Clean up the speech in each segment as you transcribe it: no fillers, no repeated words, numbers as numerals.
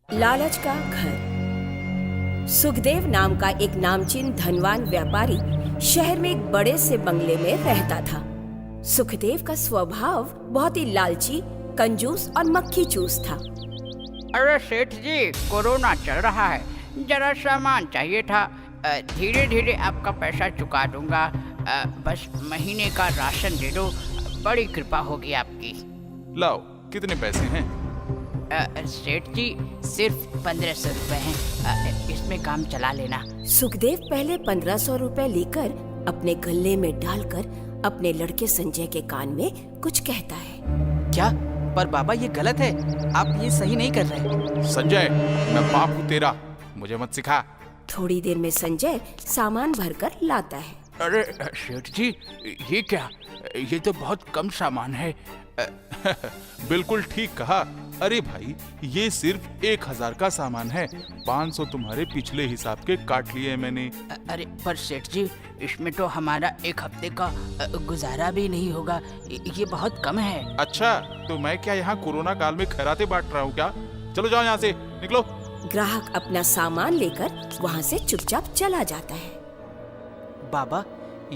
लालच का घर। सुखदेव नाम का एक नामचीन धनवान व्यापारी शहर में एक बड़े से बंगले में रहता था। सुखदेव का स्वभाव बहुत ही लालची, कंजूस और मक्खी चूस था। अरे सेठ जी, कोरोना चल रहा है, जरा सामान चाहिए था। धीरे धीरे आपका पैसा चुका दूंगा। बस महीने का राशन दे दो, बड़ी कृपा होगी आपकी। लाओ, कितने पैसे हैं? सेठ जी, सिर्फ 1500 रुपए हैं। इसमें काम चला लेना। सुखदेव पहले 1500 रुपए लेकर अपने गले में डालकर अपने लड़के संजय के कान में कुछ कहता है। क्या? पर बाबा ये गलत है, आप ये सही नहीं कर रहे। संजय, मैं बाप हूँ तेरा, मुझे मत सिखा। थोड़ी देर में संजय सामान भरकर लाता है। अरे सेठ जी, ये क्या? ये तो बहुत कम सामान है। बिल्कुल ठीक कहा। अरे भाई, ये सिर्फ 1000 का सामान है। 500 तुम्हारे पिछले हिसाब के काट लिए मैंने। अरे पर सेठ जी, इसमें तो हमारा एक हफ्ते का गुजारा भी नहीं होगा। ये बहुत कम है। अच्छा, तो मैं क्या यहाँ कोरोना काल में खैराते बांट रहा हूँ क्या? चलो जाओ यहाँ से, निकलो। ग्राहक अपना सामान लेकर वहाँ से चुपचाप चला जाता है। बाबा,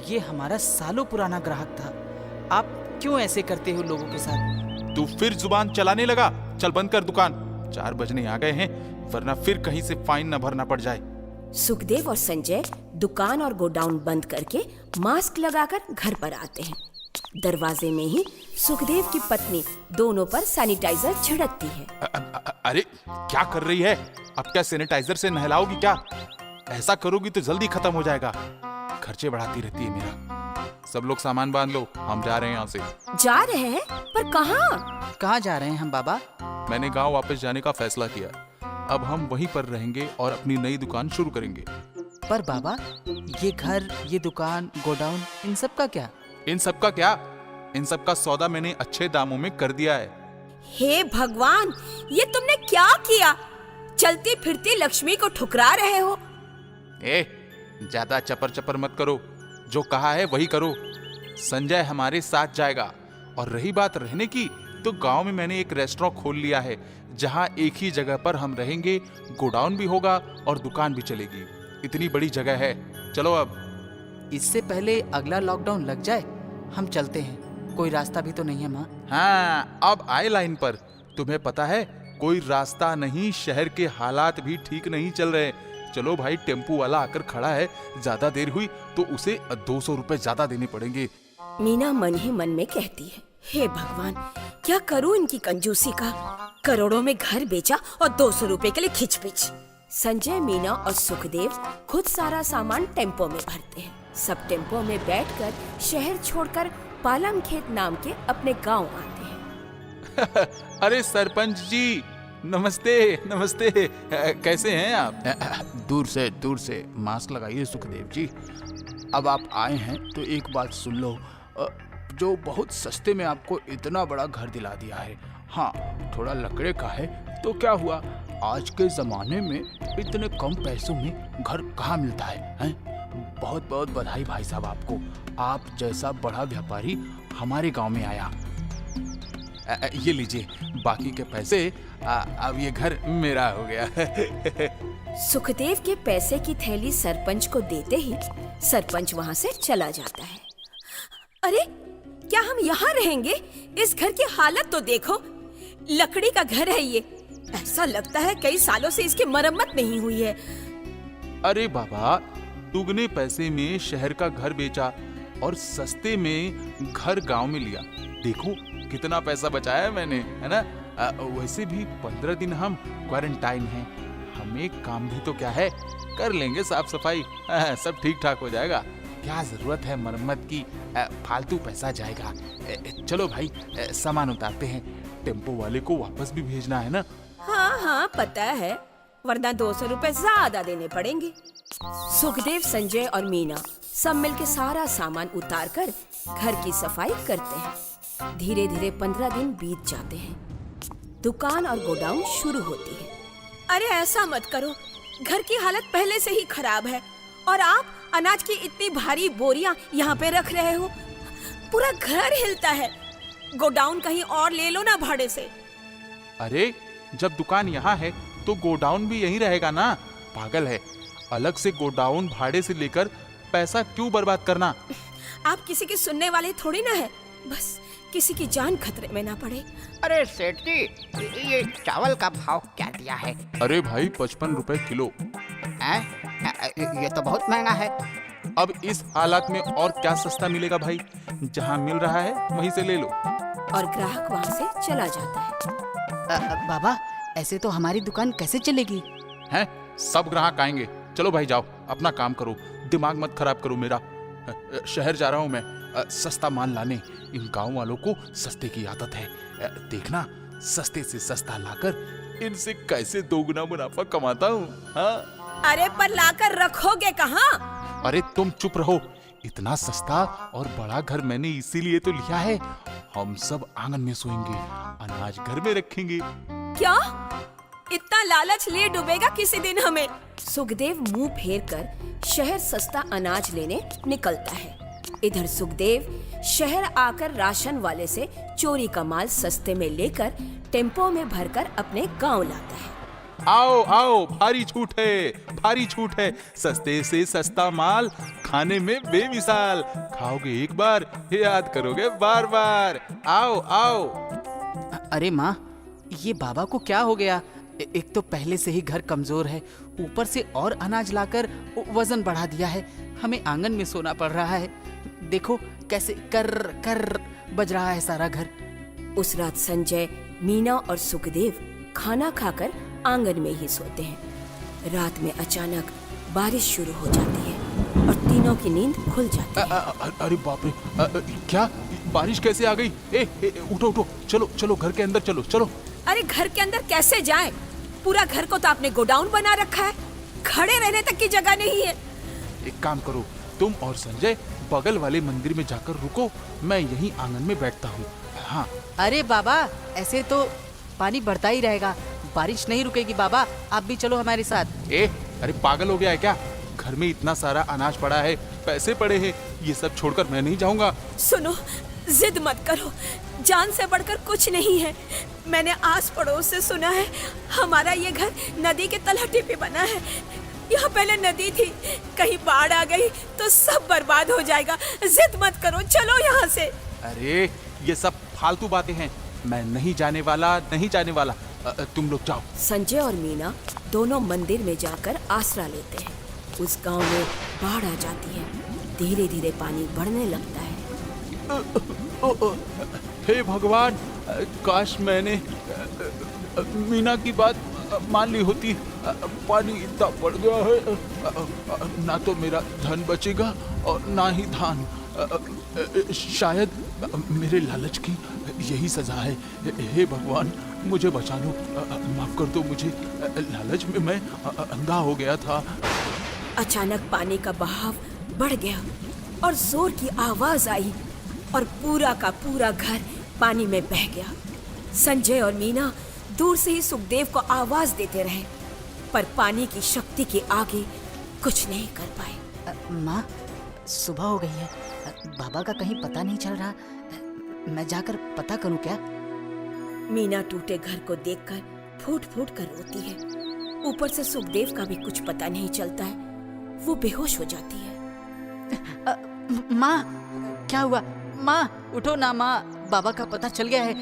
ये हमारा सालों पुराना ग्राहक था, आप क्यों ऐसे करते हो लोगों के साथ? तू फिर जुबान चलाने लगा? चल बंद कर दुकान, 4 बजने आ गए हैं, वरना फिर कहीं से फाइन न भरना पड़ जाए। सुखदेव और संजय दुकान और गोडाउन बंद करके मास्क लगाकर घर पर आते हैं। दरवाजे में ही सुखदेव की पत्नी दोनों पर सैनिटाइजर छिड़कती है। अरे क्या कर रही है? अब क्या सैनिटाइजर से नहलाओगी क्या? ऐसा करोगी तो जल्दी खत्म हो जाएगा। खर्चे बढ़ाती रहती है मेरा। सब लोग सामान बांध लो, हम जा रहे हैं यहाँ से। जा रहे हैं? पर कहाँ? कहाँ जा रहे हैं हम बाबा? मैंने गांव वापस जाने का फैसला किया। अब हम वहीं पर रहेंगे और अपनी नई दुकान शुरू करेंगे। पर बाबा, ये घर, ये दुकान, गोडाउन, इन सब का क्या? इन सब का क्या? इन सब का सौदा मैंने अच्छे दामों में कर दिया है। हे भगवान, ये तुमने क्या किया? चलती फिरती लक्ष्मी को ठुकरा रहे हो। ए, ज्यादा चपर चपर मत करो, जो कहा है वही करो। संजय हमारे साथ जाएगा। और रही बात रहने की, तो गांव में मैंने एक रेस्टोरेंट खोल लिया है, जहां एक ही जगह पर हम रहेंगे। गोडाउन भी होगा और दुकान भी चलेगी। इतनी बड़ी जगह है। चलो अब। इससे पहले अगला लॉकडाउन लग जाए, हम चलते हैं। कोई रास्ता भी तो नहीं है माँ? हाँ, अब आए लाइन पर। तुम्हें पता है, कोई रास्ता नहीं, शहर के हालात भी ठीक नहीं चल रहे। चलो भाई, टेम्पू वाला आकर खड़ा है, ज्यादा देर हुई तो उसे 200 रुपए ज्यादा देने पड़ेंगे। मीना मन ही मन में कहती है, हे भगवान, क्या करूं इनकी कंजूसी का। करोड़ों में घर बेचा और 200 रुपए के लिए खिचपिच। संजय, मीना और सुखदेव खुद सारा सामान टेम्पो में भरते हैं। सब टेम्पो में बैठकर शहर छोड़कर पालम खेत नाम के अपने गांव आते हैं। अरे सरपंच जी, नमस्ते नमस्ते। कैसे हैं आप? दूर से मास्क लगाइए सुखदेव जी। अब आप आए हैं तो एक बात सुन लो, जो बहुत सस्ते में आपको इतना बड़ा घर दिला दिया है। हाँ, थोड़ा लकड़े का है तो क्या हुआ, आज के ज़माने में इतने कम पैसों में घर कहाँ मिलता है? बहुत बहुत बधाई भाई साहब आपको। आप जैसा बड़ा व्यापारी हमारे गांव में आया। ये लीजिए बाकी के पैसे। अब ये घर मेरा हो गया। सुखदेव के पैसे की थैली सरपंच को देते ही सरपंच वहाँ से चला जाता है। अरे, क्या हम यहाँ रहेंगे? इस घर की हालत तो देखो, लकड़ी का घर है ये। ऐसा लगता है कई सालों से इसकी मरम्मत नहीं हुई है। अरे बाबा, दुगने पैसे में शहर का घर बेचा और सस्ते में घर गांव में लिया। देखो कितना पैसा बचाया है मैंने, है ना? वैसे भी 15 दिन हम क्वारंटाइन हैं। हमें काम भी तो क्या है, कर लेंगे साफ सफाई। सब ठीक ठाक हो जाएगा। क्या जरूरत है मरम्मत की? फालतू पैसा जाएगा। चलो भाई, सामान उतारते हैं। टेम्पो वाले को वापस भी भेजना है ना? हाँ हाँ, पता है, वरना 200 रुपए ज्यादा देने पड़ेंगे। सुखदेव, संजय और मीना सब मिलके सारा सामान उतारकर घर की सफाई करते हैं। धीरे धीरे 15 दिन बीत जाते हैं। दुकान और गोडाउन शुरू होती है। अरे ऐसा मत करो, घर की हालत पहले से ही खराब है और आप अनाज की इतनी भारी बोरियां यहाँ पे रख रहे हो। पूरा घर हिलता है। गोडाउन कहीं और ले लो ना भाड़े से। अरे, जब दुकान यहाँ है तो गोडाउन भी यहीं रहेगा ना। पागल है, अलग से गोडाउन भाड़े से लेकर पैसा क्यों बर्बाद करना। आप किसी के सुनने वाले थोड़ी ना है, बस किसी की जान खतरे में ना पड़े। अरे सेठ जी, ये चावल का भाव क्या दिया है? अरे भाई 55 रुपए किलो। हैं? ये तो बहुत महंगा है। अब इस हालात में और क्या सस्ता मिलेगा भाई, जहाँ मिल रहा है वहीं से ले लो। और ग्राहक वहाँ से चला जाता है। बाबा, ऐसे तो हमारी दुकान कैसे चलेगी? हैं? सब ग्राहक आएंगे। चलो भाई जाओ, अपना काम करो, दिमाग मत खराब करो मेरा। शहर जा रहा हूँ मैं सस्ता माल लाने। इन गांव वालों को सस्ते की आदत है। देखना, सस्ते से सस्ता लाकर इनसे कैसे दोगुना मुनाफा कमाता हूँ। हाँ? अरे पर लाकर रखोगे कहाँ? अरे तुम चुप रहो। इतना सस्ता और बड़ा घर मैंने इसीलिए तो लिया है। हम सब आंगन में सोएंगे, अनाज घर में रखेंगे। क्या इतना लालच लिए डूबेगा किसी दिन हमें? सुखदेव मुंह फेर कर शहर सस्ता अनाज लेने निकलता है। इधर सुखदेव शहर आकर राशन वाले से चोरी का माल सस्ते में लेकर टेम्पो में भरकर अपने गांव लाता है। आओ आओ, भारी छूट है, भारी छूट है। सस्ते से सस्ता माल, खाने में बेमिसाल। खाओगे एक बार, याद करोगे बार बार। आओ आओ। अरे माँ, ये बाबा को क्या हो गया? एक तो पहले से ही घर कमजोर है, ऊपर से और अनाज लाकर वजन बढ़ा दिया है। हमें आंगन में सोना पड़ रहा है। देखो कैसे कर कर बज रहा है सारा घर। उस रात संजय, मीना और सुखदेव खाना खाकर आंगन में ही सोते हैं। रात में अचानक बारिश शुरू हो जाती है और तीनों की नींद खुल जाती है। अरे बाप रे, क्या बारिश कैसे आ गई? उठो उठो, चलो चलो घर के अंदर चलो चलो। अरे घर के अंदर कैसे जाएं? पूरा घर को तो आपने गोडाउन बना रखा है, खड़े रहने तक की जगह नहीं है। एक काम करो, तुम और संजय बगल वाले मंदिर में जाकर रुको, मैं यहीं आंगन में बैठता हूँ। हाँ। अरे बाबा, ऐसे तो पानी बढ़ता ही रहेगा, बारिश नहीं रुकेगी। बाबा आप भी चलो हमारे साथ। अरे पागल हो गया है क्या? घर में इतना सारा अनाज पड़ा है, पैसे पड़े हैं, ये सब छोड़कर मैं नहीं जाऊंगा। सुनो, जिद मत करो, जान से बढ़कर कुछ नहीं है। मैंने आस पड़ोस से सुना है, हमारा ये घर नदी के तलहटी पे बना है। यहाँ पहले नदी थी, कहीं बाढ़ आ गई तो सब बर्बाद हो जाएगा। जिद मत करो, चलो यहाँ से। अरे ये सब फालतू बातें हैं, मैं नहीं जाने वाला, नहीं जाने वाला। तुम लोग जाओ। संजय और मीना दोनों मंदिर में जाकर आसरा लेते हैं। उस गांव में बाढ़ आ जाती है, धीरे धीरे पानी बढ़ने लगता है। हे भगवान, काश मैंने मीना की बात मान ली होती। पानी इतना बढ़ गया है, ना तो मेरा धन बचेगा और ना ही धान। शायद मेरे लालच की यही सजा है। हे भगवान, मुझे बचा लो, माफ कर दो मुझे। लालच में मैं अंधा हो गया था। अचानक पानी का बहाव बढ़ गया और जोर की आवाज आई और पूरा का पूरा घर पानी में बह गया। संजय और मीना दूर से ही सुखदेव को आवाज देते रहे, पर पानी की शक्ति के आगे कुछ नहीं कर पाए। माँ, सुबह हो गई है, बाबा का कहीं पता नहीं चल रहा। मैं जाकर पता करूं क्या? मीना टूटे घर को देखकर फूट फूट कर रोती है। ऊपर से सुखदेव का भी कुछ पता नहीं चलता है, वो बेहोश हो जाती है। माँ, क्या हुआ? माँ उठो ना माँ, बाबा का पता चल गया है।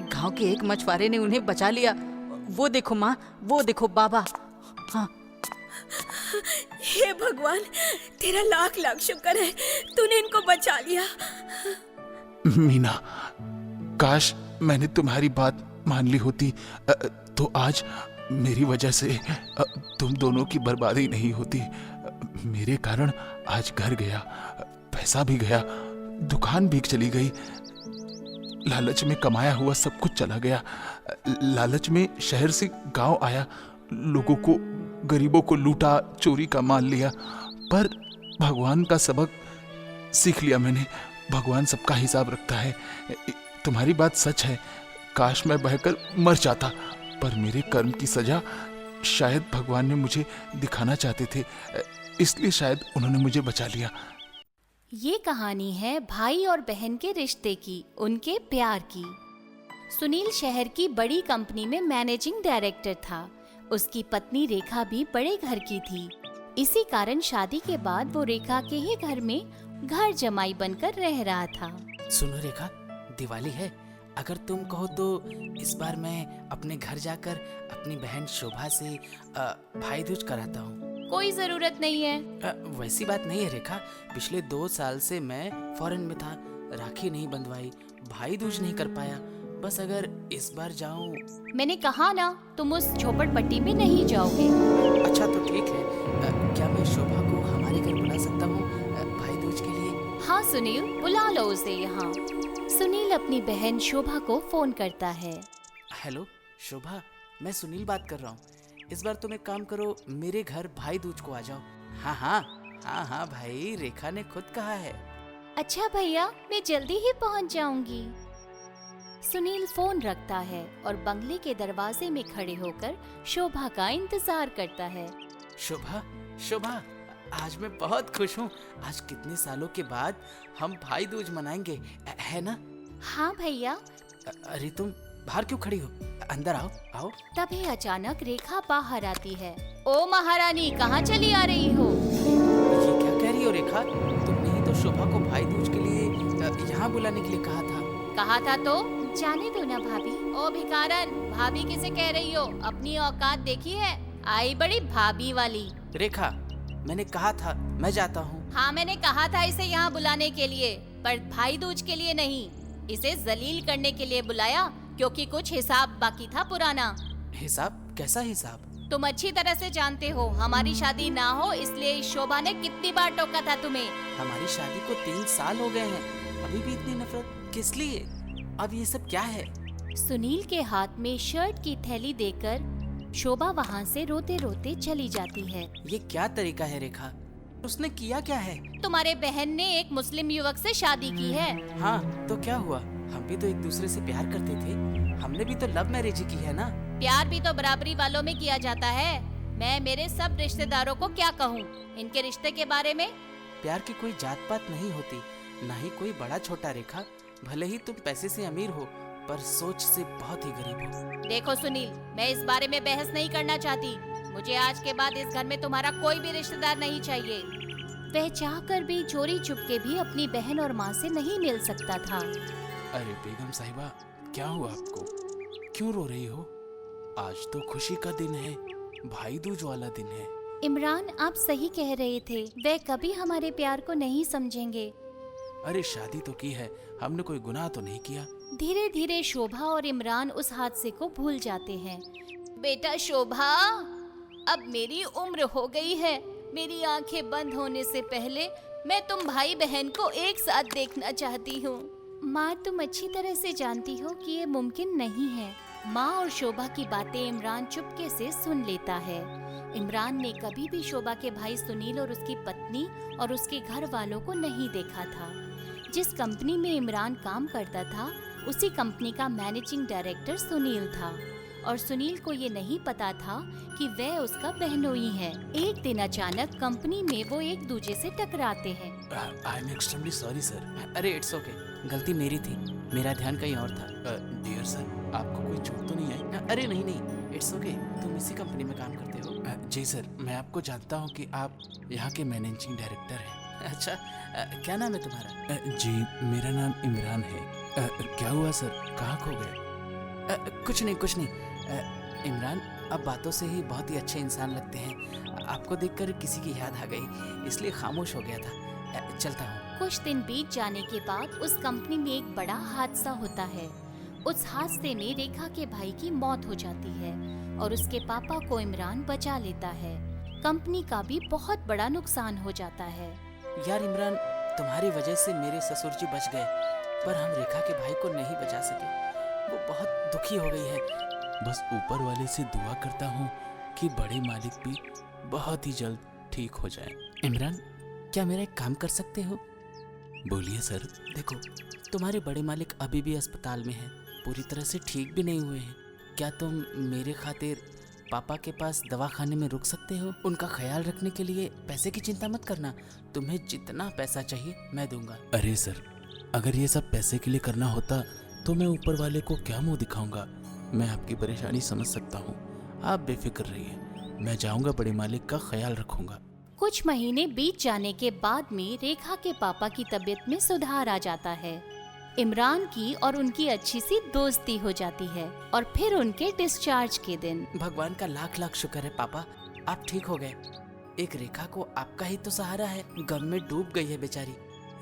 गांव के एक मछुआरे ने उन्हें बचा लिया। वो देखो माँ, वो देखो बाबा। हाँ। हे भगवान, तेरा लाख लाख शुक्र है, तूने इनको बचा लिया। मीना, काश मैंने तुम्हारी बात मान ली होती तो आज मेरी वजह से तुम दोनों की बर्बादी नहीं होती। मेरे कारण आज घर गया, पैसा भी गया, दुकान भी चली गई। लालच में कमाया हुआ सब कुछ चला गया। लालच में शहर से गांव आया, लोगों को, गरीबों को लूटा, चोरी का माल लिया। पर भगवान का सबक सीख लिया मैंने। भगवान सबका हिसाब रखता है। तुम्हारी बात सच है, काश मैं बहकर मर जाता, पर मेरे कर्म की सजा शायद भगवान ने मुझे दिखाना चाहते थे, इसलिए शायद उन्होंने मुझे बचा लिया। ये कहानी है भाई और बहन के रिश्ते की, उनके प्यार की। सुनील शहर की बड़ी कंपनी में मैनेजिंग डायरेक्टर था। उसकी पत्नी रेखा भी बड़े घर की थी। इसी कारण शादी के बाद वो रेखा के ही घर में घर जमाई बनकर रह रहा था। सुनो रेखा, दिवाली है, अगर तुम कहो तो इस बार मैं अपने घर जाकर अपनी बहन शोभा से भाई दूज कराता हूँ। कोई जरूरत नहीं है। वैसी बात नहीं है रेखा, पिछले 2 साल से मैं फॉरेन में था, राखी नहीं बंधवाई, भाई दूज नहीं कर पाया। बस अगर इस बार जाऊं। मैंने कहा ना, तुम उस झोपड़पट्टी में नहीं जाओगे। अच्छा तो ठीक है, क्या मैं शोभा को हमारे घर बुला सकता हूँ भाई दूज के लिए? हाँ सुनील, बुला लो उसे यहाँ। सुनील अपनी बहन शोभा को फोन करता है। हेलो शोभा, मैं सुनील बात कर रहा हूँ। इस बार तुम एक काम करो, मेरे घर भाई दूज को आ जाओ। हाँ भाई, रेखा ने खुद कहा है। अच्छा भैया, मैं जल्दी ही पहुँच जाऊंगी। सुनील फोन रखता है और बंगले के दरवाजे में खड़े होकर शोभा का इंतजार करता है। शोभा, आज मैं बहुत खुश हूँ। आज कितने सालों के बाद हम भाई दूज मनाएंगे, है ना? हाँ भैया। अरे तुम बाहर क्यों खड़ी हो? अंदर आओ। तभी अचानक रेखा बाहर आती है। ओ महारानी, कहाँ चली आ रही हो? ये क्या कह रही हो रेखा? तुमने ही तो शोभा को भाई दूज के लिए यहाँ बुलाने के लिए कहा था। तो जाने दो ना भाभी। ओ भिखारन, भाभी किसे कह रही हो? अपनी औकात देखी है? आई बड़ी भाभी वाली। रेखा, मैंने कहा था मैं जाता हूँ। हाँ, मैंने कहा था इसे यहाँ बुलाने के लिए, पर भाई दूज के लिए नहीं। इसे जलील करने के लिए बुलाया, क्योंकि कुछ हिसाब बाकी था पुराना। हिसाब? कैसा हिसाब? तुम अच्छी तरह से जानते हो, हमारी शादी ना हो इसलिए शोभा ने कितनी बार टोका था तुम्हें। हमारी शादी को 3 साल हो गए हैं, अभी भी इतनी नफरत किस लिए? अब ये सब क्या है? सुनील के हाथ में शर्ट की थैली देकर शोभा वहाँ से रोते रोते चली जाती है। ये क्या तरीका है रेखा? उसने किया क्या है? तुम्हारे बहन ने एक मुस्लिम युवक से शादी की है। हाँ तो क्या हुआ? हम भी तो एक दूसरे से प्यार करते थे, हमने भी तो लव मैरिज की है ना। प्यार भी तो बराबरी वालों में किया जाता है। मैं मेरे सब रिश्तेदारों को क्या कहूँ इनके रिश्ते के बारे में? प्यार की कोई जात पात नहीं होती, ना ही कोई बड़ा छोटा रेखा। भले ही तुम पैसे से अमीर हो, पर सोच से बहुत ही गरीब हो। देखो सुनील, मैं इस बारे में बहस नहीं करना चाहती। मुझे आज के बाद इस घर में तुम्हारा कोई भी रिश्तेदार नहीं चाहिए। वह चाहकर भी चोरी चुपके भी अपनी बहन और माँ से नहीं मिल सकता था। अरे बेगम साहिबा, क्या हुआ आपको? क्यों रो रही हो? आज तो खुशी का दिन है, भाई दूज वाला दिन है। इमरान, आप सही कह रहे थे। वे कभी हमारे प्यार को नहीं समझेंगे। अरे शादी तो की है, हमने कोई गुनाह तो नहीं किया। धीरे धीरे शोभा और इमरान उस हादसे को भूल जाते हैं। बेटा शोभा, अब मेरी उम्र हो गई है। मेरी आंखें बंद होने से पहले मैं तुम भाई बहन को एक साथ देखना चाहती हूँ। माँ, तुम अच्छी तरह से जानती हो कि ये मुमकिन नहीं है। माँ और शोभा की बातें इमरान चुपके से सुन लेता है। इमरान ने कभी भी शोभा के भाई सुनील और उसकी पत्नी और उसके घर वालों को नहीं देखा था। जिस कंपनी में इमरान काम करता था, उसी कंपनी का मैनेजिंग डायरेक्टर सुनील था और सुनील को ये नहीं पता था कि वह उसका बहनोई है। एक दिन अचानक कंपनी में वो एक दूसरे से टकराते हैं। I am extremely sorry sir. अरे इट्स ओके, गलती मेरी थी, मेरा ध्यान कहीं और था। डियर सर, आपको कोई चोट तो नहीं आई? अरे नहीं, इट्स ओके, तुम इसी कंपनी में काम करते हो। जी सर, मैं आपको जानता हूँ कि आप यहाँ के मैनेजिंग डायरेक्टर हैं। अच्छा, क्या नाम है तुम्हारा? जी, मेरा नाम इमरान है। क्या हुआ सर, कहाँ खो गए? कुछ नहीं। इमरान, अब बातों से ही बहुत ही अच्छे इंसान लगते हैं। आपको देखकर किसी की याद आ गई, इसलिए खामोश हो गया था। चलता हूँ। कुछ दिन बीत जाने के बाद उस कंपनी में एक बड़ा हादसा होता है। उस हादसे में रेखा के भाई की मौत हो जाती है और उसके पापा को इमरान बचा लेता है। कंपनी का भी बहुत बड़ा नुकसान हो जाता है। यार इमरान, तुम्हारी वजह से मेरे ससुर जी बच गए, पर हम रेखा के भाई को नहीं बचा सके। वो बहुत दुखी हो गई है। बस ऊपर वाले से दुआ करता हूँ कि बड़े मालिक भी बहुत ही जल्द ठीक हो जाए। इमरान, क्या मेरा एक काम कर सकते हो? बोलिए सर। देखो, तुम्हारे बड़े मालिक अभी भी अस्पताल में हैं, पूरी तरह से ठीक भी नहीं हुए हैं। क्या तुम मेरे खातिर पापा के पास दवाखाने में रुक सकते हो? उनका ख्याल रखने के लिए पैसे की चिंता मत करना, तुम्हें जितना पैसा चाहिए मैं दूंगा। अरे सर, अगर ये सब पैसे के लिए करना होता तो मैं ऊपर वाले को क्या मुंह दिखाऊंगा। मैं आपकी परेशानी समझ सकता हूँ। आप बेफिक्र रहिए, मैं जाऊंगा, बड़े मालिक का ख्याल रखूंगा। कुछ महीने बीत जाने के बाद में रेखा के पापा की तबीयत में सुधार आ जाता है। इमरान की और उनकी अच्छी सी दोस्ती हो जाती है और फिर उनके डिस्चार्ज के दिन। भगवान का लाख लाख शुक्र है पापा, आप ठीक हो गए। एक रेखा को आपका ही तो सहारा है, गम में डूब गई है बेचारी।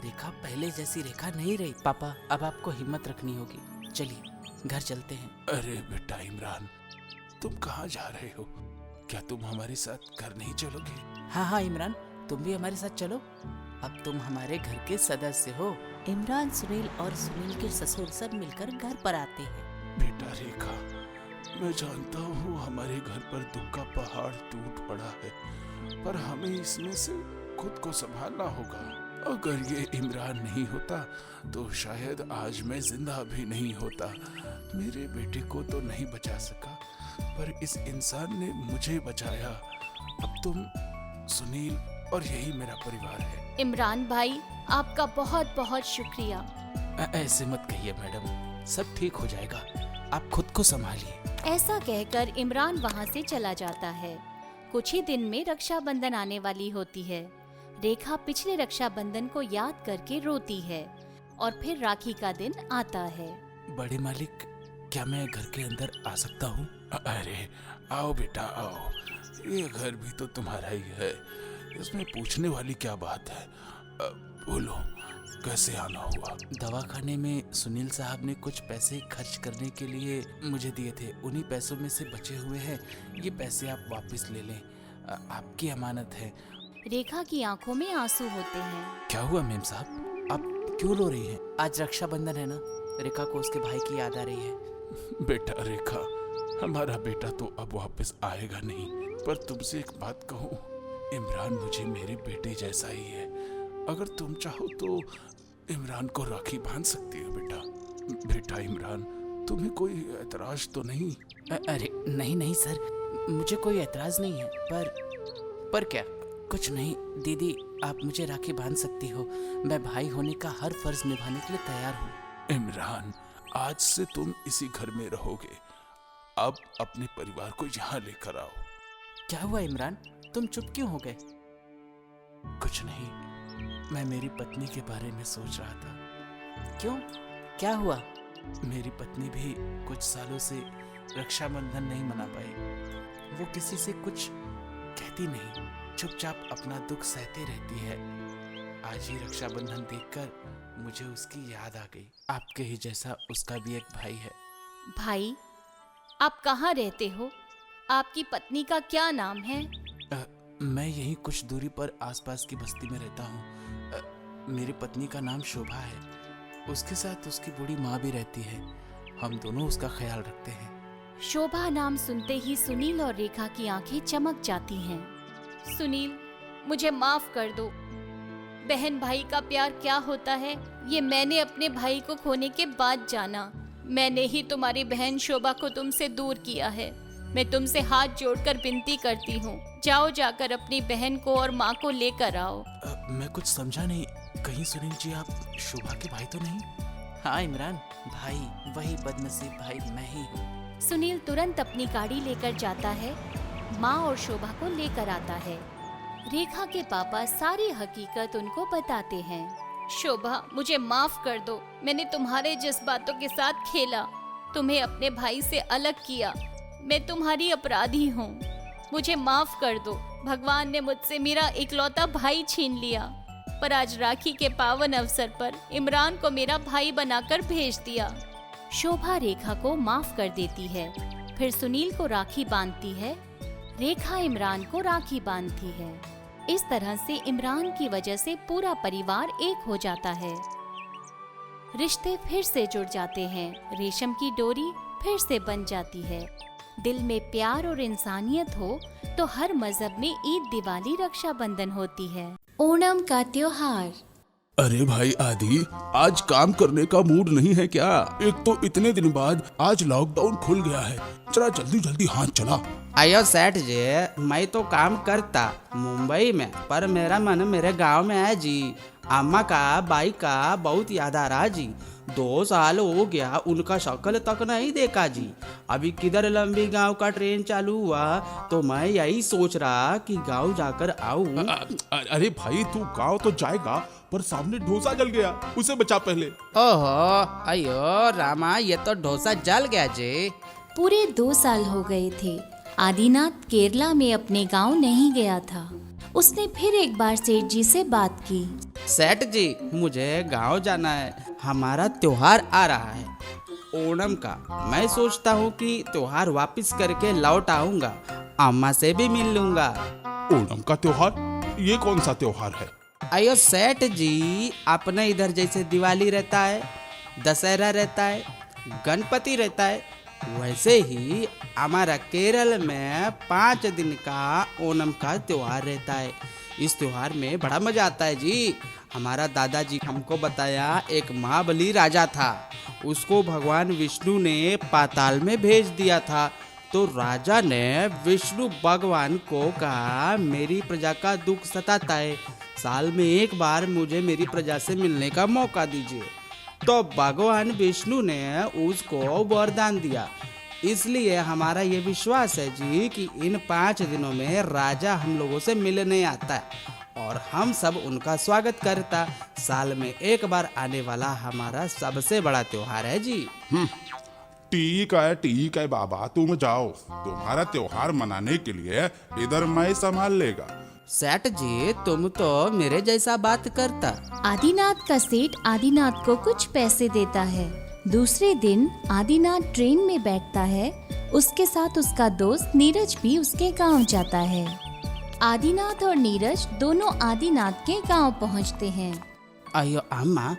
रेखा पहले जैसी रेखा नहीं रही। पापा अब आपको हिम्मत रखनी होगी, चलिए घर चलते हैं। अरे बेटा इमरान, तुम कहाँ जा रहे हो? क्या तुम हमारे साथ घर नहीं चलोगे? हाँ इमरान, तुम भी हमारे साथ चलो, अब तुम हमारे घर के सदस्य हो। इमरान, सुनील और सुनील के ससुर सब मिलकर घर पर आते हैं। बेटा रेखा, मैं जानता हूँ हमारे घर पर दुख का पहाड़ टूट पड़ा है, पर हमें इसमें से खुद को संभालना होगा। अगर ये इमरान नहीं होता तो शायद आज मैं जिंदा भी नहीं होता। मेरे बेटे को तो नहीं बचा सका, पर इस इंसान ने मुझे बचाया। अब तुम, सुनील और यही मेरा परिवार है। इमरान भाई, आपका बहुत बहुत शुक्रिया। ऐसे मत कहिए मैडम, सब ठीक हो जाएगा, आप खुद को संभालिए। ऐसा कहकर इमरान वहाँ से चला जाता है। कुछ ही दिन में रक्षाबंधन आने वाली होती है। रेखा पिछले रक्षाबंधन को याद करके रोती है और फिर राखी का दिन आता है। बड़े मालिक, क्या मैं घर के अंदर आ सकता हूँ? अरे आओ बेटा आओ, ये घर भी तो तुम्हारा ही है, इसमें पूछने वाली क्या बात है? बोलो, कैसे आना हुआ? दवाखाने में सुनील साहब ने कुछ पैसे खर्च करने के लिए मुझे दिए थे, उन्हीं पैसों में से बचे हुए हैं। ये पैसे आप वापस ले लें, आपकी अमानत है। रेखा की आंखों में आंसू होते हैं। क्या हुआ मेम साहब, आप क्यों रो रही हैं? आज रक्षाबंधन है ना, रेखा को उसके भाई की याद आ रही है। बेटा रेखा, हमारा बेटा तो अब वापस आएगा नहीं, पर तुमसे एक बात कहूँ, इमरान मुझे मेरे बेटे जैसा ही है। अगर तुम चाहो तो इमरान को राखी बांध सकती हो बेटा। बेटा इमरान, तुम्हें कोई एतराज तो नहीं? अरे नहीं सर, मुझे कोई एतराज नहीं है, पर क्या? कुछ नहीं दीदी, आप मुझे राखी बांध सकती हो, मैं भाई होने का हर फर्ज निभाने के लिए तैयार हूँ। इमरान, आज से तुम इसी घर में रहोगे। अब अपने परिवार को यहाँ लेकर आओ। क्या हुआ इमरान, तुम चुप क्यों हो गए? कुछ नहीं, मैं मेरी पत्नी के बारे में सोच रहा था। क्यों, क्या हुआ? मेरी पत्नी भी कुछ सालों से रक्षाबंधन नहीं मना पाई। वो किसी से कुछ कहती नहीं, चुपचाप अपना दुख सहती रहती है। आज ही रक्षाबंधन देखकर मुझे उसकी याद आ गई। आपके ही जैसा उसका भी एक भाई है। भाई, आप कहाँ रहते हो? आपकी पत्नी का क्या नाम है? मैं यहीं कुछ दूरी पर आसपास की बस्ती में रहता हूँ। मेरी पत्नी का नाम शोभा है। उसके साथ उसकी बूढ़ी माँ भी रहती है। हम दोनों उसका ख्याल रखते हैं। शोभा नाम सुनते ही सुनील और रेखा की आंखें चमक जाती हैं। सुनील, मुझे माफ कर दो। बहन भाई का प्यार क्या होता है ये मैंने अपने भाई को खोने के बाद जाना। मैंने ही तुम्हारी बहन शोभा को तुमसे दूर किया है। मैं तुमसे हाथ जोड़कर विनती करती हूँ, जाओ जाकर अपनी बहन को और माँ को लेकर आओ। मैं कुछ समझा नहीं, कहीं सुनील जी आप शोभा के भाई तो नहीं? हाँ इमरान भाई, वही बदनसीब भाई मैं ही हूँ। सुनील तुरंत अपनी गाड़ी लेकर जाता है, माँ और शोभा को लेकर आता है। रेखा के पापा सारी हकीकत उनको बताते हैं। शोभा, मुझे माफ कर दो। मैंने तुम्हारे जज्बातों के साथ खेला, तुम्हें अपने भाई से अलग किया। मैं तुम्हारी अपराधी हूँ, मुझे माफ कर दो। भगवान ने मुझसे मेरा इकलौता भाई छीन लिया, पर आज राखी के पावन अवसर पर इमरान को मेरा भाई बनाकर भेज दिया। शोभा रेखा को माफ कर देती है, फिर सुनील को राखी बांधती है। रेखा इमरान को राखी बांधती है। इस तरह से इमरान की वजह से पूरा परिवार एक हो जाता है। रिश्ते फिर से जुड़ जाते हैं, रेशम की डोरी फिर से बन जाती है। दिल में प्यार और इंसानियत हो तो हर मजहब में ईद, दिवाली, रक्षाबंधन होती है। ओणम का त्योहार। अरे भाई आदि, आज काम करने का मूड नहीं है क्या? एक तो इतने दिन बाद आज लॉकडाउन खुल गया है, जरा जल्दी जल्दी हाथ चला। आयो सेठ जी, मैं तो काम करता मुंबई में, पर मेरा मन मेरे गांव में है जी। अम्मा का, बाई का बहुत याद आ रहा जी। 2 साल हो गया उनका शक्ल तक नहीं देखा जी। अभी किधर लंबी गांव का ट्रेन चालू हुआ तो मैं यही सोच रहा कि गांव जाकर आऊं। अरे भाई तू गांव तो जाएगा पर सामने डोसा जल गया, उसे बचा पहले। ओहो, अयो रामा, ये तो डोसा जल गया जी। पूरे 2 साल हो गए थे। आदिनाथ केरला में अपने गांव नहीं गया था। उसने फिर एक बार सेठ जी से बात की। सेठ जी, मुझे गांव जाना है, हमारा त्योहार आ रहा है ओणम का। मैं सोचता हूँ कि त्योहार वापस करके लौट आऊंगा, अम्मा से भी मिल लूंगा। ओणम का त्योहार? ये कौन सा त्योहार है? अयो सेठ जी, अपने इधर जैसे दिवाली रहता है, दशहरा रहता है, गणपति रहता है, वैसे ही हमारा केरल में 5 दिन का ओणम का त्योहार रहता है। इस त्योहार में बड़ा मजा आता है जी। हमारा दादाजी हमको बताया एक महाबली राजा था, उसको भगवान विष्णु ने पाताल में भेज दिया था। तो राजा ने विष्णु भगवान को कहा, मेरी प्रजा का दुख सताता है, साल में एक बार मुझे मेरी प्रजा से मिलने का मौका दीजिए। तो भगवान विष्णु ने उसको वरदान दिया। इसलिए हमारा ये विश्वास है जी कि इन 5 दिनों में राजा हम लोगों से मिलने आता है और हम सब उनका स्वागत करता। साल में एक बार आने वाला हमारा सबसे बड़ा त्योहार है जी। ठीक है बाबा, तुम जाओ, तुम्हारा त्योहार मनाने के लिए इधर मैं संभाल लेगा। सेठ जी, तुम तो मेरे जैसा बात करता। आदिनाथ का सेठ आदिनाथ को कुछ पैसे देता है। दूसरे दिन आदिनाथ ट्रेन में बैठता है। उसके साथ उसका दोस्त नीरज भी उसके गांव जाता है। आदिनाथ और नीरज दोनों आदिनाथ के गांव पहुंचते हैं। अयो अम्मा,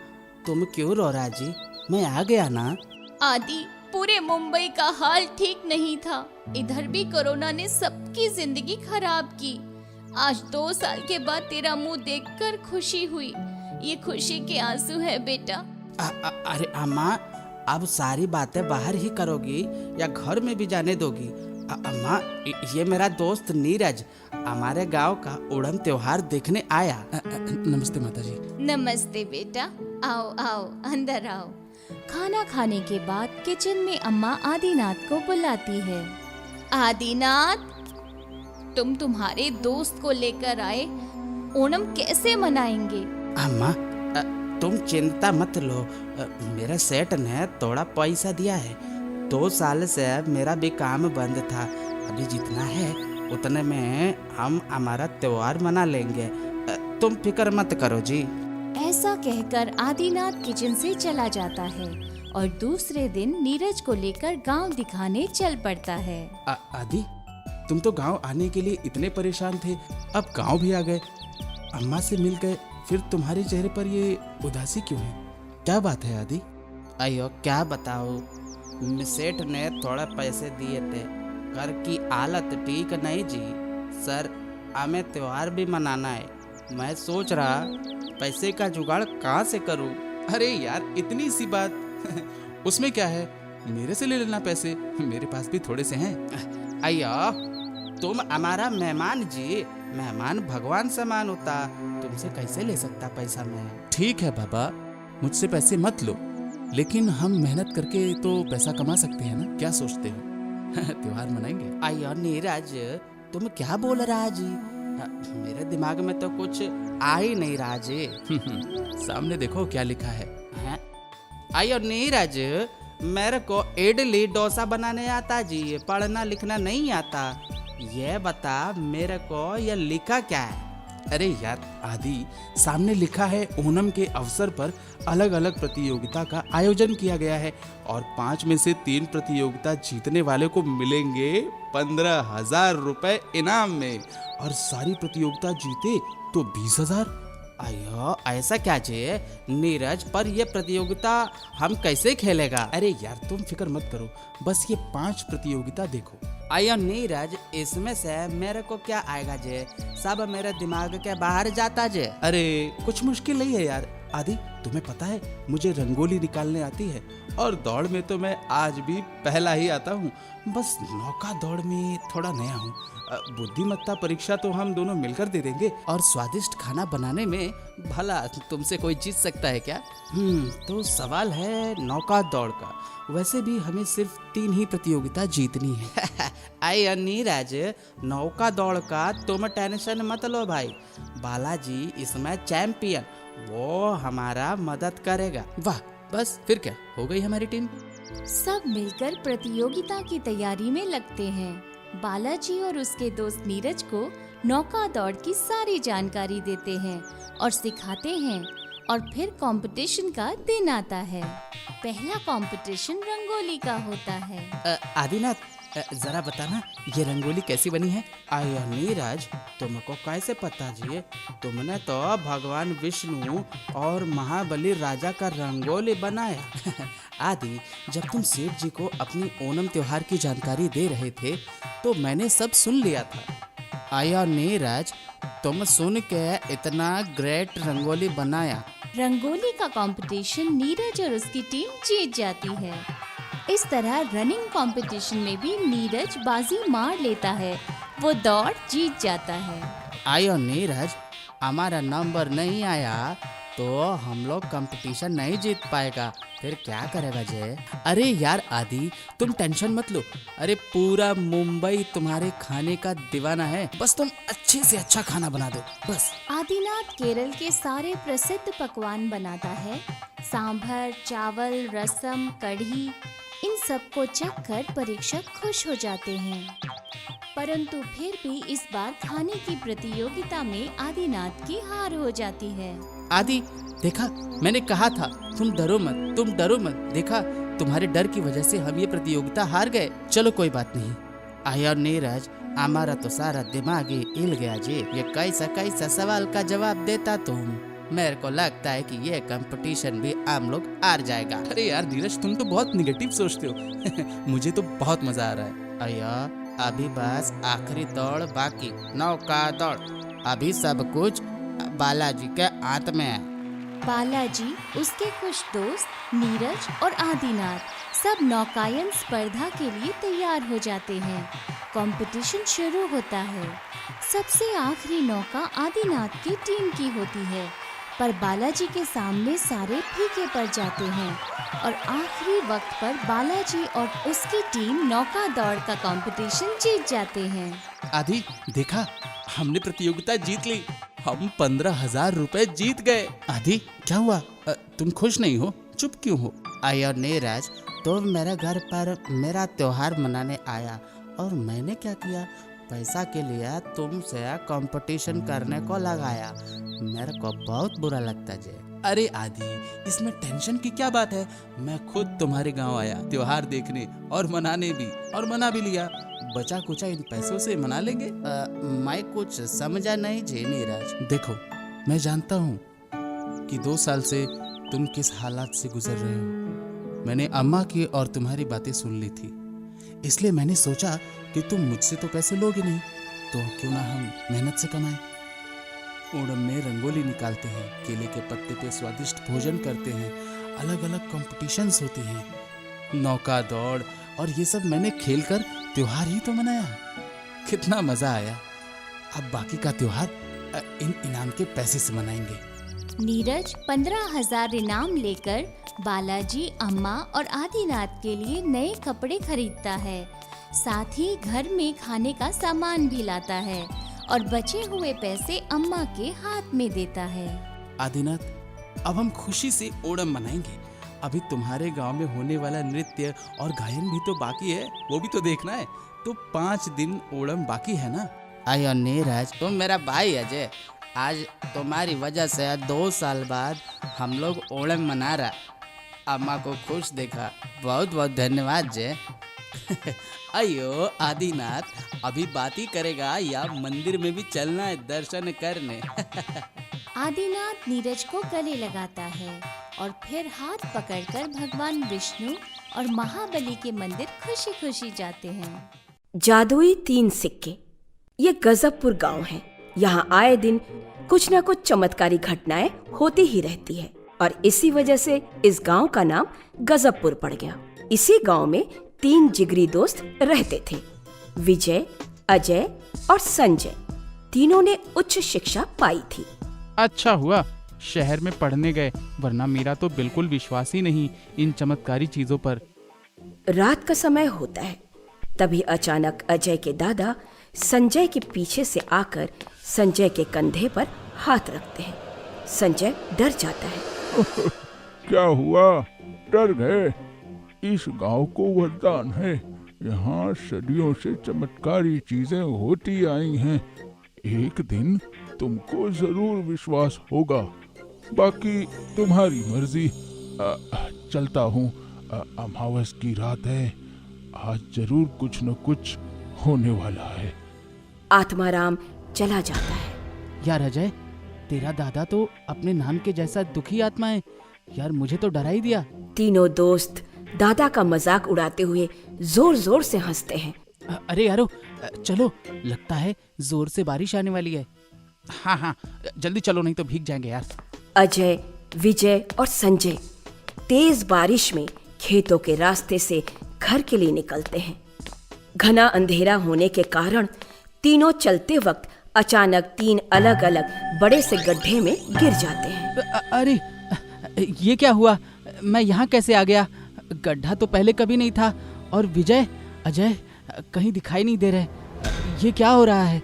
तुम क्यों रो रहा जी? मैं आ गया ना। आदि, पूरे मुंबई का हाल ठीक नहीं था। इधर भी कोरोना ने सबकी जिंदगी खराब की। आज 2 साल के बाद तेरा मुंह देखकर खुशी हुई। ये खुशी के आंसू है बेटा। अरे अम्मा, अब सारी बातें बाहर ही करोगी या घर में भी जाने दोगी? अम्मा, ये मेरा दोस्त नीरज हमारे गांव का ओणम त्योहार देखने आया। नमस्ते माताजी। नमस्ते बेटा, आओ आओ अंदर आओ। खाना खाने के बाद किचन में अम्मा आदिनाथ को बुलाती है। आदिनाथ, तुम्हारे दोस्त को लेकर आए, ओणम कैसे मनाएंगे? अम्मा, तुम चिंता मत लो, मेरे सेठ ने थोड़ा पैसा दिया है। 2 साल से मेरा भी काम बंद था, अभी जितना है उतने में हम हमारा त्योहार मना लेंगे। तुम फिक्र मत करो जी। ऐसा कहकर आदिनाथ किचन से चला जाता है और दूसरे दिन नीरज को लेकर गांव दिखाने चल पड़ता है। आदि, तुम तो गांव आने के लिए इतने परेशान थे, अब गांव भी आ गए, अम्मा से मिल गए, फिर तुम्हारे चेहरे पर ये उदासी क्यों है? क्या बात है आदि? अयो क्या बताओ, सेठ ने थोड़ा पैसे दिए थे, घर की हालत ठीक नहीं जी। सर, हमें त्योहार भी मनाना है, मैं सोच रहा पैसे का जुगाड़ कहाँ से करूँ? अरे यार, इतनी सी बात उसमें क्या है, मेरे से ले लेना पैसे, मेरे पास भी थोड़े से हैं। अयो, तुम हमारा मेहमान जी, मेहमान भगवान समान होता, तुमसे कैसे ले सकता पैसा मैं? ठीक है बाबा, मुझसे पैसे मत लो, लेकिन हम मेहनत करके तो पैसा कमा सकते हैं ना, क्या सोचते हो? त्योहार मनाएंगे। अयो नीरज, तुम क्या बोल रहा जी? मेरे दिमाग में तो कुछ आ ही नहीं रहा जी। सामने देखो क्या लिखा है। अयो नीरज, मेरे को इडली डोसा बनाने आता जी, पढ़ना लिखना नहीं आता। ये बता मेरे को ये लिखा क्या है? अरे यार आदि, सामने लिखा है ओणम के अवसर पर अलग अलग प्रतियोगिता का आयोजन किया गया है और 5 में से 3 प्रतियोगिता जीतने वाले को मिलेंगे 15,000 रुपए इनाम में, और सारी प्रतियोगिता जीते तो 20,000। अयो ऐसा क्या जी नीरज, पर ये प्रतियोगिता हम कैसे खेलेगा? अरे यार तुम फिक्र मत करो, बस ये 5 प्रतियोगिता देखो। अयो नीरज, इसमें से मेरे को क्या आएगा जे? सब मेरे दिमाग के बाहर जाता जे। अरे कुछ मुश्किल नहीं है यार आदि, तुम्हें पता है मुझे रंगोली निकालने आती है और दौड़ में तो मैं आज भी पहला ही आता हूँ, बस नौका दौड़ में थोड़ा नया हूँ। बुद्धिमत्ता परीक्षा तो हम दोनों मिलकर दे देंगे और स्वादिष्ट खाना बनाने में भला तुमसे कोई जीत सकता है क्या? तो सवाल है नौका दौड़ का। वैसे भी हमें सिर्फ 3 ही प्रतियोगिता जीतनी है। आई नीरज, नौका दौड़ का तुम टेंशन मत लो भाई, बालाजी इसमें चैंपियन, वो हमारा मदद करेगा। वाह, बस फिर क्या, हो गई हमारी टीम। सब मिलकर प्रतियोगिता की तैयारी में लगते हैं। बालाजी और उसके दोस्त नीरज को नौका दौड़ की सारी जानकारी देते हैं और सिखाते हैं, और फिर कंपटीशन का दिन आता है। पहला कंपटीशन रंगोली का होता है। आदिनाथ, जरा बताना ये रंगोली कैसी बनी है? आया नीरज, तुमको कैसे पता जी? तुमने तो भगवान विष्णु और महाबली राजा का रंगोली बनाया। आदि, जब तुम सेठ जी को अपनी ओणम त्योहार की जानकारी दे रहे थे तो मैंने सब सुन लिया था। आया नीरज, तुम सुन के इतना ग्रेट रंगोली बनाया। रंगोली का कंपटीशन नीरज और उसकी टीम जीत जाती है। इस तरह रनिंग कंपटीशन में भी नीरज बाजी मार लेता है, वो दौड़ जीत जाता है। आयो नीरज, हमारा नंबर नहीं आया तो हम लोग कंपटीशन नहीं जीत पाएगा, फिर क्या करेगा जय? अरे यार आदि, तुम टेंशन मत लो। अरे पूरा मुंबई तुम्हारे खाने का दीवाना है, बस तुम अच्छे से अच्छा खाना बना दो बस। आदिनाथ केरल के सारे प्रसिद्ध पकवान बनाता है। सांभर, चावल, रसम, कढ़ी, इन सब को चखकर परीक्षक खुश हो जाते हैं। परंतु फिर भी इस बार खाने की प्रतियोगिता में आदिनाथ की हार हो जाती है। आदि, देखा, मैंने कहा था तुम डरो मत, तुम डरो मत। देखा, तुम्हारे डर की वजह से हम ये प्रतियोगिता हार गए। चलो कोई बात नहीं। आया नीरज, हमारा तो सारा दिमाग ही हिल गया जी। ये कैसा कैसा सवाल का जवाब देता तुम। मेरे को लगता है कि ये कंपटीशन भी हम लोग हार जाएगा। अरे यार नीरज, तुम तो बहुत निगेटिव सोचते हो। मुझे तो बहुत मजा आ रहा है। आया, अभी बस आखिरी दौड़ बाकी, नौका दौड़। अभी सब कुछ बालाजी के हाथ में है। बालाजी, उसके कुछ दोस्त नीरज और आदिनाथ सब नौकायन स्पर्धा के लिए तैयार हो जाते हैं। कंपटीशन शुरू होता है। सबसे आखिरी नौका आदिनाथ की टीम की होती है, पर बालाजी के सामने सारे फीके पड़ जाते हैं और आखिरी वक्त पर बालाजी और उसकी टीम नौका दौड़ का कंपटीशन जीत जाते हैं। आदि, देखा, हमने प्रतियोगिता जीत ली। हम 15,000 रुपए जीत गए। आदि, क्या हुआ? तुम खुश नहीं हो? चुप क्यों हो? आया नीरज, तुम मेरे घर पर मेरा त्योहार मनाने आया और मैंने क्या किया? पैसा के लिए तुमसे कंपटीशन करने को लगाया। मेरे को बहुत बुरा लगता जे। अरे आदि, इसमें टेंशन की क्या बात है? मैं खुद तुम्हारे गांव आया त्योहार देखने और मनाने भी, और मना भी लिया। बचा कुचा इन पैसों से मना लेंगे। मैं कुछ समझा नहीं जी नीरज। देखो, मैं जानता हूँ कि 2 साल से तुम किस हालात से गुजर रहे हो। मैंने अम्मा की और तुम्हारी बातें सुन ली थी, इसलिए मैंने सोचा कि तुम मुझसे तो पैसे लोगे नहीं, तो क्यों ना हम मेहनत से कमाएं। ओणम में रंगोली निकालते हैं, केले के पत्ते पे स्वादिष्ट भोजन करते हैं, अलग अलग कॉम्पिटिशन्स होती हैं, नौका दौड़, और ये सब मैंने खेलकर त्योहार ही तो मनाया। कितना मजा आया। अब बाकी का त्योहार इन इनाम के पैसे से मनाएंगे। नीरज 15,000 इनाम लेकर बालाजी, अम्मा और आदिनाथ के लिए नए कपड़े खरीदता है। साथ ही घर में खाने का सामान भी लाता है और बचे हुए पैसे अम्मा के हाथ में देता है। आदिनाथ, अब हम खुशी से ओणम मनाएंगे। अभी तुम्हारे गांव में होने वाला नृत्य और गायन भी तो बाकी है, वो भी तो देखना है। तो 5 दिन ओणम बाकी है ना? आयो नीरज, तुम मेरा भाई है जे। आज तुम्हारी वजह से 2 साल बाद हम लोग ओणम मना रहा। अम्मा को खुश देखा, बहुत बहुत धन्यवाद जे। अयो आदिनाथ, अभी बात ही करेगा या मंदिर में भी चलना है दर्शन करने? आदिनाथ नीरज को गले लगाता है और फिर हाथ पकड़कर भगवान विष्णु और महाबली के मंदिर खुशी खुशी जाते हैं। जादुई 3 सिक्के। ये गजबपुर गांव है। यहाँ आए दिन कुछ न कुछ चमत्कारी घटनाएं होती ही रहती है और इसी वजह से इस गांव का नाम गजबपुर पड़ गया। इसी गांव में 3 जिगरी दोस्त रहते थे, विजय, अजय और संजय। तीनों ने उच्च शिक्षा पाई थी। अच्छा हुआ शहर में पढ़ने गए, वरना मेरा तो बिल्कुल विश्वास ही नहीं इन चमत्कारी चीजों पर। रात का समय होता है। तभी अचानक अजय के दादा संजय के पीछे से आकर संजय के कंधे पर हाथ रखते हैं। संजय डर जाता है। क्या हुआ, डर गए? इस गांव को वरदान है, यहाँ सदियों से चमत्कारी चीजें होती आई हैं। एक दिन तुमको जरूर विश्वास होगा, बाकी तुम्हारी मर्जी। चलता हूँ, अमावस की रात है, आज जरूर कुछ न कुछ होने वाला है। आत्माराम चला जाता है। यार अजय, तेरा दादा तो अपने नाम के जैसा दुखी आत्मा है यार, मुझे तो डरा ही दिया। तीनों दोस्त दादा का मजाक उड़ाते हुए जोर जोर से हंसते हैं। अरे यारो, चलो, लगता है जोर से बारिश आने वाली है। हाँ हाँ, जल्दी चलो, नहीं तो भीग जाएंगे यार। अजय, विजय और संजय तेज बारिश में खेतों के रास्ते से घर के लिए निकलते हैं। घना अंधेरा होने के कारण तीनों चलते वक्त अचानक 3 अलग अलग बड़े से गड्ढे में गिर जाते हैं। अरे ये क्या हुआ? मैं यहाँ कैसे आ गया? गड्ढा तो पहले कभी नहीं था। और विजय, अजय कहीं दिखाई नहीं दे रहे। ये क्या हो रहा है?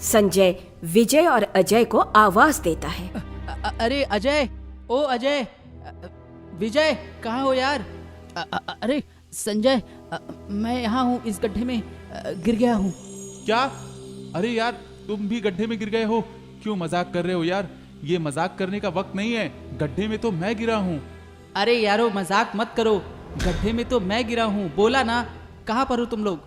संजय विजय और अजय को आवाज देता है। अरे अजय, ओ अजय, विजय कहाँ हो यार? अरे संजय, मैं यहाँ हूँ, इस गड्ढे में गिर गया हूँ। क्या? अरे यार, तुम भी गड्ढे में गिर गए हो? क्यों मजाक कर रहे हो यार? ये मजाक करने का वक्त नहीं है, गड्ढे में तो मैं गिरा हूँ। अरे यारो, मजाक मत करो, गड्ढे में तो मैं गिरा हूँ। बोला ना, कहाँ पर हो तुम लोग?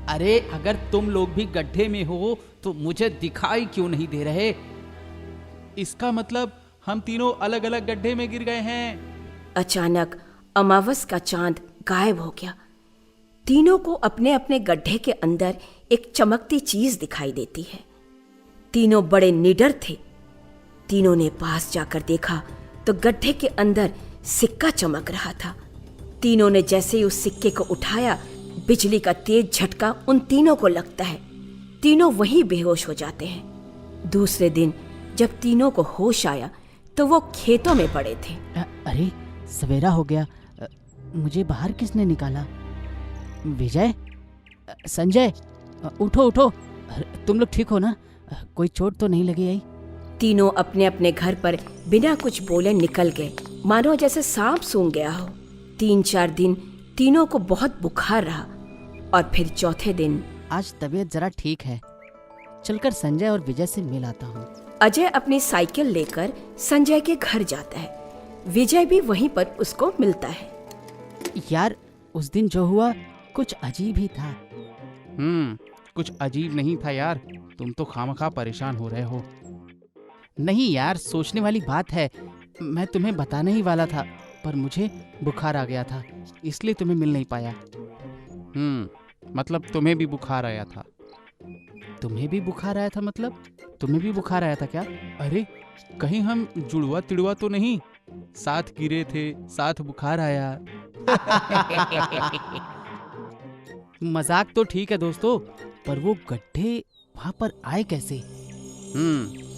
अरे अगर तुम लोग भी गड्ढे में हो तो मुझे दिखाई क्यों नहीं दे रहे? इसका मतलब हम तीनों अलग अलग गड्ढे में गिर गए हैं। अचानक अमावस का चांद गायब हो गया। तीनों को अपने अपने गड्ढे के अंदर एक चमकती चीज दिखाई देती है। तीनों बड़े निडर थे। तीनों ने पास जाकर देखा तो गड्ढे के अंदर सिक्का चमक रहा था। तीनों ने जैसे ही उस सिक्के को उठाया, बिजली का तेज झटका उन तीनों को लगता है। तीनों वहीं बेहोश हो जाते हैं। दूसरे दिन जब तीनों को होश आया तो वो खेतों में पड़े थे। अरे सवेरा हो गया, मुझे बाहर किसने निकाला? विजय, संजय, उठो उठो, तुम लोग ठीक हो ना? कोई चोट तो नहीं लगी? आई तीनों अपने अपने घर पर बिना कुछ बोले निकल गए, मानो जैसे सांप सूंघ गया हो। 3-4 दिन तीनों को बहुत बुखार रहा और फिर चौथे दिन आज तबीयत जरा ठीक है, चलकर संजय और विजय से मिल आता हूँ। अजय अपनी साइकिल लेकर संजय के घर जाता है। विजय भी वहीं पर उसको मिलता है। यार, उस दिन जो हुआ कुछ अजीब ही था। कुछ अजीब नहीं था यार, तुम तो खामखा परेशान हो रहे हो। नहीं यार, सोचने वाली बात है। मैं तुम्हें बताने ही वाला था, पर मुझे बुखार आ गया था, इसलिए तुम्हें मिल नहीं पाया। मतलब तुम्हें भी बुखार आया था? तुम्हें भी बुखार आया था? मतलब तुम्हें भी बुखार आया था क्या? अरे कहीं हम जुड़वा तिड़वा तो नहीं? साथ गिरे थे, साथ बुखार आया। मजाक तो ठीक है दोस्तों, पर वो गड्ढे वहां पर आए कैसे?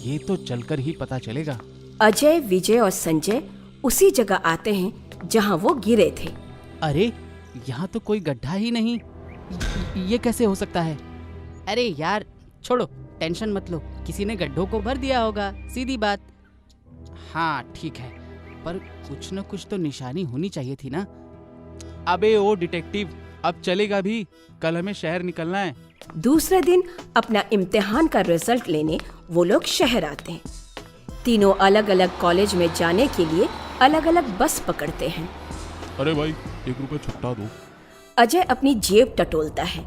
ये तो चलकर ही पता चलेगा। अजय, विजय और संजय उसी जगह आते हैं जहां वो गिरे थे। अरे यहाँ तो कोई गड्ढा ही नहीं, ये कैसे हो सकता है? अरे यार छोड़ो, टेंशन मत लो, किसी ने गड्ढों को भर दिया होगा, सीधी बात। हाँ ठीक है, पर कुछ न कुछ तो निशानी होनी चाहिए थी ना। अबे ओ डिटेक्टिव, अब चलेगा भी? कल हमें शहर निकलना है। दूसरे दिन अपना इम्तिहान का रिजल्ट लेने वो लोग शहर आते हैं। तीनों अलग अलग कॉलेज में जाने के लिए अलग अलग बस पकड़ते हैं। अरे भाई, 1 रुपया छुट्टा दो। अजय अपनी जेब टटोलता है।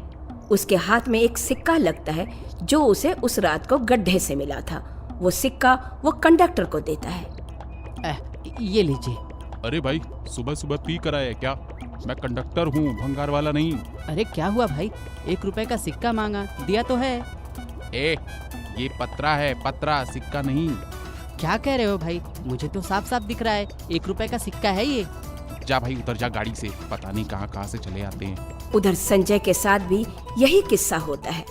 उसके हाथ में एक सिक्का लगता है जो उसे उस रात को गड्ढे से मिला था। वो सिक्का वो कंडक्टर को देता है। ये लीजिए। अरे भाई, सुबह सुबह पी कर आया क्या? मैं कंडक्टर हूँ, भंगार वाला नहीं। अरे क्या हुआ भाई, 1 रुपए का सिक्का मांगा, दिया तो है। ये पत्रा है, पत्रा, सिक्का नहीं। क्या कह रहे हो भाई? मुझे तो साफ साफ दिख रहा है 1 रुपए का सिक्का है ये। जा भाई, उतर जा गाड़ी से, पता नहीं कहाँ से चले आते हैं। उधर संजय के साथ भी यही किस्सा होता है।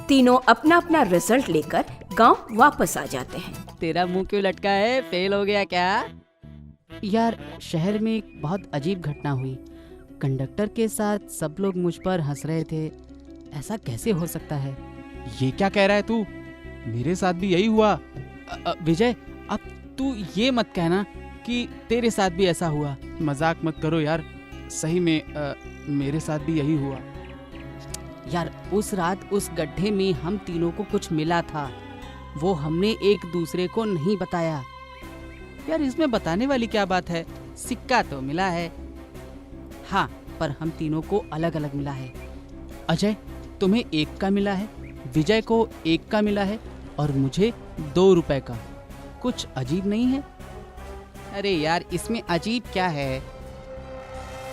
तीनों अपना अपना रिजल्ट लेकर गांव वापस आ जाते हैं। तेरा मुंह क्यों लटका है? फेल हो गया क्या? यार, शहर में एक बहुत अजीब घटना हुई। कंडक्टर के साथ सब लोग मुझ पर हंस रहे थे। ऐसा कैसे हो सकता है? ये क्या कह रहा है तू? मेरे साथ भी यही हुआ। विजय, अब तू ये मत कहना कि तेरे साथ भी ऐसा हुआ। मजाक मत करो यार, सही में मेरे साथ भी यही हुआ। यार, उस रात उस गड्ढे में हम तीनों को कुछ मिला था, वो हमने एक दूसरे को नहीं बताया। यार, इसमें बताने वाली क्या बात है? सिक्का तो मिला है। हाँ, पर हम तीनों को अलग अलग मिला है। अजय, तुम्हें 1 का मिला है, विजय को 1 का मिला है और मुझे 2 रुपए का। कुछ अजीब नहीं है? अरे यार, इसमें अजीब क्या है?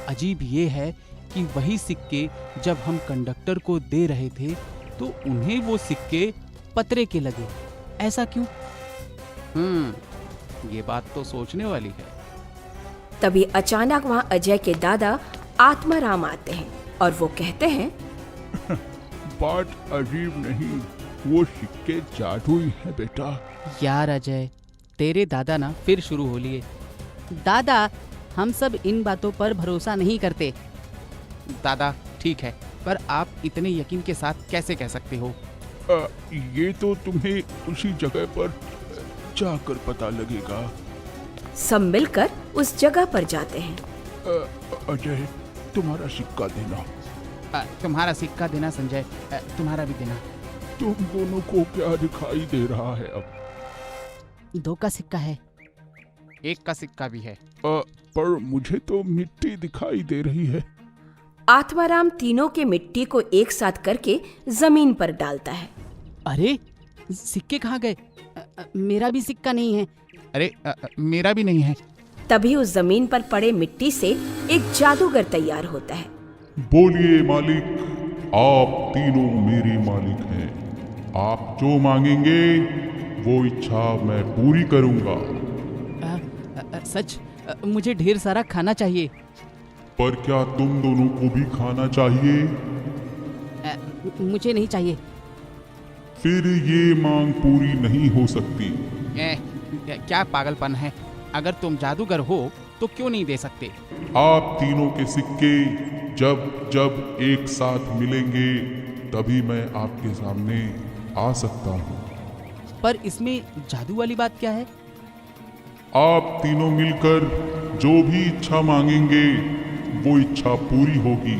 अजीब ये है कि वही सिक्के जब हम कंडक्टर को दे रहे थे तो उन्हें वो सिक्के पतरे के लगे। ऐसा क्यों? ये बात तो सोचने वाली है। तभी अचानक वहाँ अजय के दादा आत्माराम आते हैं और वो कहते हैं, बात अजीब नहीं, वो सिक्के जादुई है बेटा। यार अजय, तेरे दादा ना फिर शुरू हो लिए। दादा, हम सब इन बातों पर भरोसा नहीं करते। दादा, ठीक है, पर आप इतने यकीन के साथ कैसे कह सकते हो? ये तो तुम्हें उसी जगह पर जाकर पता लगेगा। सब मिलकर उस जगह पर जाते हैं। अजय, तुम्हारा सिक्का देना। तुम्हारा सिक्का देना संजय, तुम्हारा भी देना। तुम दोनों को क्या दिखाई दे रहा है अब? 2 का सिक्का है। 1 का सिक्का भी है। पर मुझे तो मिट्टी दिखाई दे रही है। आत्माराम तीनों के मिट्टी को एक साथ करके जमीन पर डालता है। अरे, सिक्के कहाँ गए? मेरा भी सिक्का नहीं है। अरे, मेरा भी नहीं है। तभी उस जमीन पर पड़े मिट्टी से एक जादूगर तैयार होता है। बोलिए मालिक, आप तीनों मेरे मालिक हैं। आप जो मांगेंगे वो इच्छा मैं पूरी करूंगा। सच? मुझे ढेर सारा खाना चाहिए। पर क्या तुम दोनों को भी खाना चाहिए? मुझे नहीं चाहिए। फिर ये मांग पूरी नहीं हो सकती। क्या पागलपन है? अगर तुम जादूगर हो तो क्यों नहीं दे सकते? आप तीनों के सिक्के जब जब एक साथ मिलेंगे तभी मैं आपके सामने आ सकता हूँ। पर इसमें जादू वाली बात क्या है? आप तीनों मिलकर जो भी इच्छा मांगेंगे वो इच्छा पूरी होगी।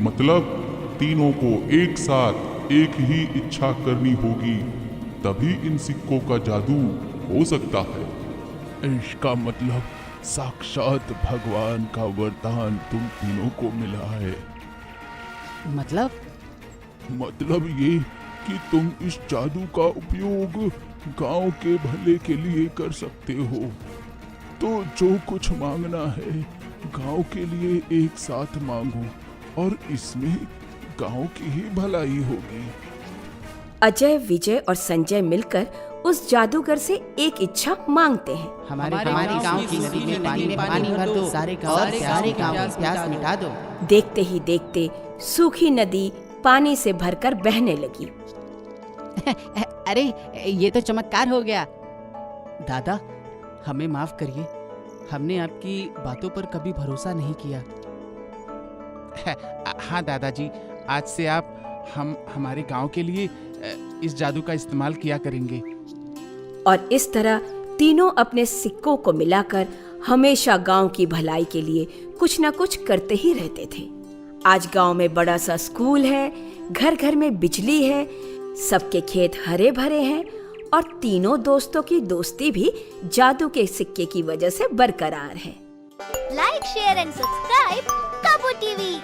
मतलब तीनों को एक साथ एक ही इच्छा करनी होगी, तभी इन सिक्कों का जादू हो सकता है। इसका मतलब साक्षात भगवान का वरदान तुम तीनों को मिला है। मतलब ये कि तुम इस जादू का उपयोग गांव के भले के लिए कर सकते हो। तो जो कुछ मांगना है गांव के लिए एक साथ मांगो और इसमें गांव की ही भलाई होगी। अजय, विजय और संजय मिलकर उस जादूगर से एक इच्छा मांगते हैं। हमारे गांव की नदी में पानी भर दो, सारे गांव की प्यास मिटा दो। देखते ही देखते सूखी नदी पानी से भरकर बहने लगी। अरे, ये तो चमत्कार हो गया। दादा, हमें माफ करिए, हमने आपकी बातों पर कभी भरोसा नहीं किया। हाँ दादाजी, आज से आप हमारे गांव के लिए इस जादू का इस्तेमाल किया करेंगे। और इस तरह तीनों अपने सिक्कों को मिलाकर हमेशा गांव की भलाई के लिए कुछ न कुछ करते ही रहते थे। आज गांव में बड़ा सा स्कूल है, घर घर में बिजली है, सबके खेत हरे भरे हैं और तीनों दोस्तों की दोस्ती भी जादू के सिक्के की वजह से बरकरार है। लाइक, शेयर एंड सब्सक्राइब काबू टीवी।